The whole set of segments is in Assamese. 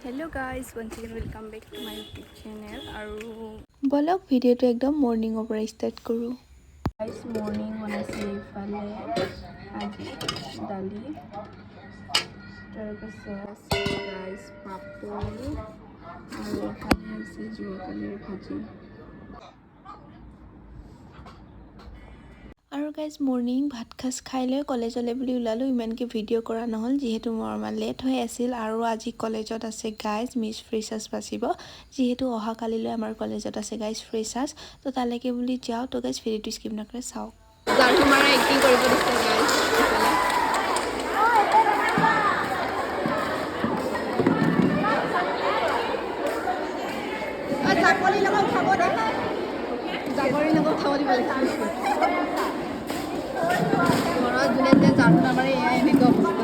Hello guys, once again welcome back to my YouTube channel. আৰু বলক ভিডিওটো একদম মৰ্নিংৰ পৰা ষ্টাৰ্ট কৰোঁ। guys morning বনাইছে ইফালে আজি দালি তাৰপাছত guys পাপৰ আৰু এফালে আছে যোৱাকালিৰ ভাজি। আৰু গাইজ মৰ্নিং ভাত খাজ খাই লৈ কলেজলৈ বুলি ওলালোঁ। ইমানকৈ ভিডিঅ' কৰা নহ'ল যিহেতু মোৰ অকণমান লেট হৈ আছিল। আৰু আজি কলেজত আছে গাইজ মিছ ফ্ৰেছাৰ্ছ বাচিব, যিহেতু অহাকালিলৈ আমাৰ কলেজত আছে গাইজ ফ্ৰেছাৰ্ছ। তো তালৈকে বুলি যাওঁ। তো গাইজ ভিডিঅ'টো স্কিপ নকৰে চাওক। জাৰু মাৰা এক্টিং কৰিব দিছে গাইজ। জাকৰি লগত খাব দে, জাকৰি লগত খাব দিব লাগিছিল। ঘৰত যোনে যোনে জাৰু নামাৰে এয়া এনেকুৱা অৱস্থা।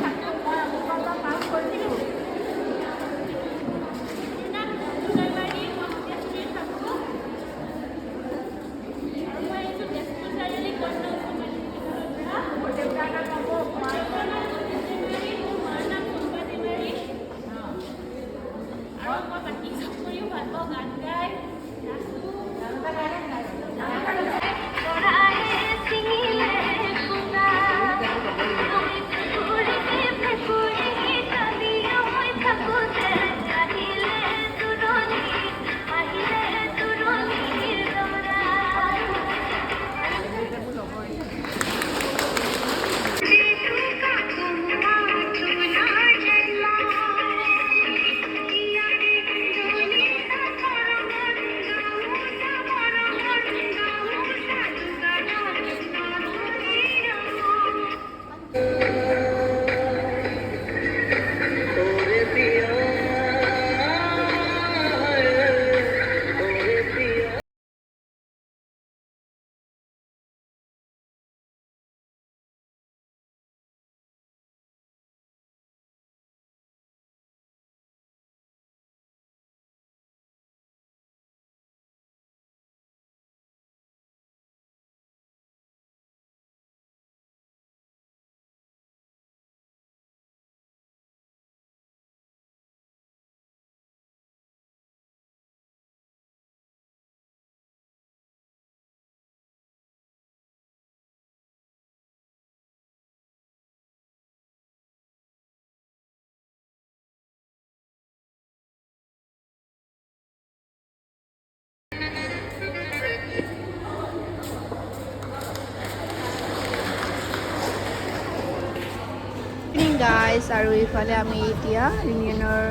গাইজ আৰু ইফালে আমি এতিয়া ইউনিয়নৰ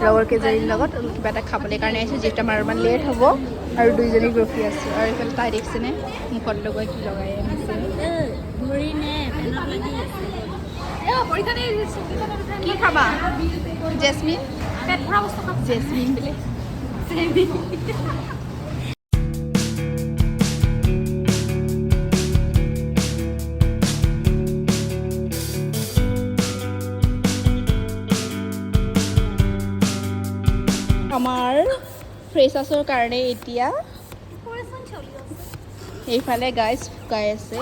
লগৰ কেইজনীৰ লগত কিবা এটা খাবলৈ কাৰণে আহিছোঁ, যিহেতু আমাৰ অলপমান লেট হ'ব। আৰু দুইজনী ৰখি আছোঁ। আৰু ইফালে তাই দেখিছেনে মুখত লগৰ কি লগাই আনিছে। কি খাবা জেচমিন? জেচমিন বোলে। আমাৰ ফ্ৰেছাৰ্ছৰ কাৰণে এতিয়া এইফালে গাইজ শুকাই আছে।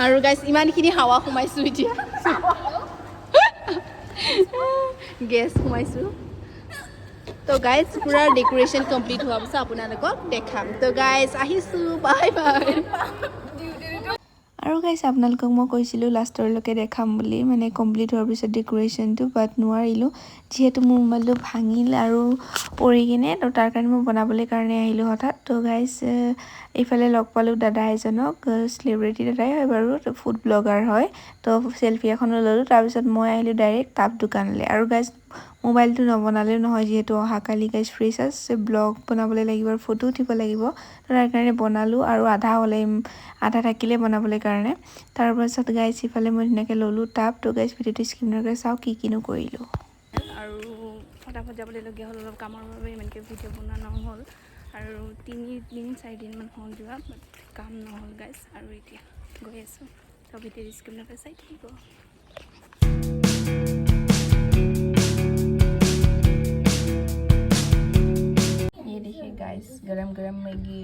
আৰু গাইজ ইমানখিনি হাৱা সোমাইছোঁ এতিয়া। গেছ সোমাইছোঁ। তো গাইজ পুৰা ডেক'ৰেশ্যন কমপ্লিট হোৱাৰ পিছত আপোনালোকক দেখাম। তো গাইজ আহিছোঁ, বাই বাই। আৰু গাইজ আপোনালোকক মই কৈছিলোঁ লাষ্টৰলৈকে দেখাম বুলি, মানে কমপ্লিট হোৱাৰ পিছত ডেক'ৰেশ্যনটো, বাট নোৱাৰিলোঁ যিহেতু মোৰ মোবাইলটো ভাঙিল আৰু পৰি কিনে। তো তাৰ কাৰণে মই বনাবলৈ কাৰণে আহিলোঁ হঠাৎ। তো গাইজ এইফালে লগ পালোঁ দাদা এজনক, চেলিব্ৰিটি দাদাই হয় বাৰু, ফুড ব্লগাৰ হয়। তো চেল্ফি এখনো ল'লোঁ। তাৰপিছত মই আহিলোঁ ডাইৰেক্ট তাপ দোকানলৈ। আৰু গাইজ মোবাইলটো নবনালেও নহয়, যিহেতু অহাকালি গাইজ ফ্ৰেছাৰ্ছ ব্লগ বনাবলৈ লাগিব আৰু ফটো উঠিব লাগিব। তো তাৰ কাৰণে বনালোঁ আৰু আধা থাকিলে বনাবলৈ কাৰণে। তাৰপাছত গাইজ ইফালে মই ধুনীয়াকৈ ল'লোঁ টাপ। তো গাইজ ভিডিঅ'টো স্কিপ নকৰি চাওঁ কি কিনো কৰিলোঁ। আৰু ফটাফট যাবলৈলগীয়া হ'ল, অলপ কামৰ বাবে ইমানকৈ ভিডিঅ' বনোৱা নহ'ল। আৰু 3-4 দিনমান হ'ল যোৱা, বাট কাম নহ'ল গাইজ। আৰু এতিয়া গৈ আছোঁ। তো ভিডিঅ'টো স্কিপ নকৰি চাই থাকিব। ये देखिए गाइस, गरम गरम मैगी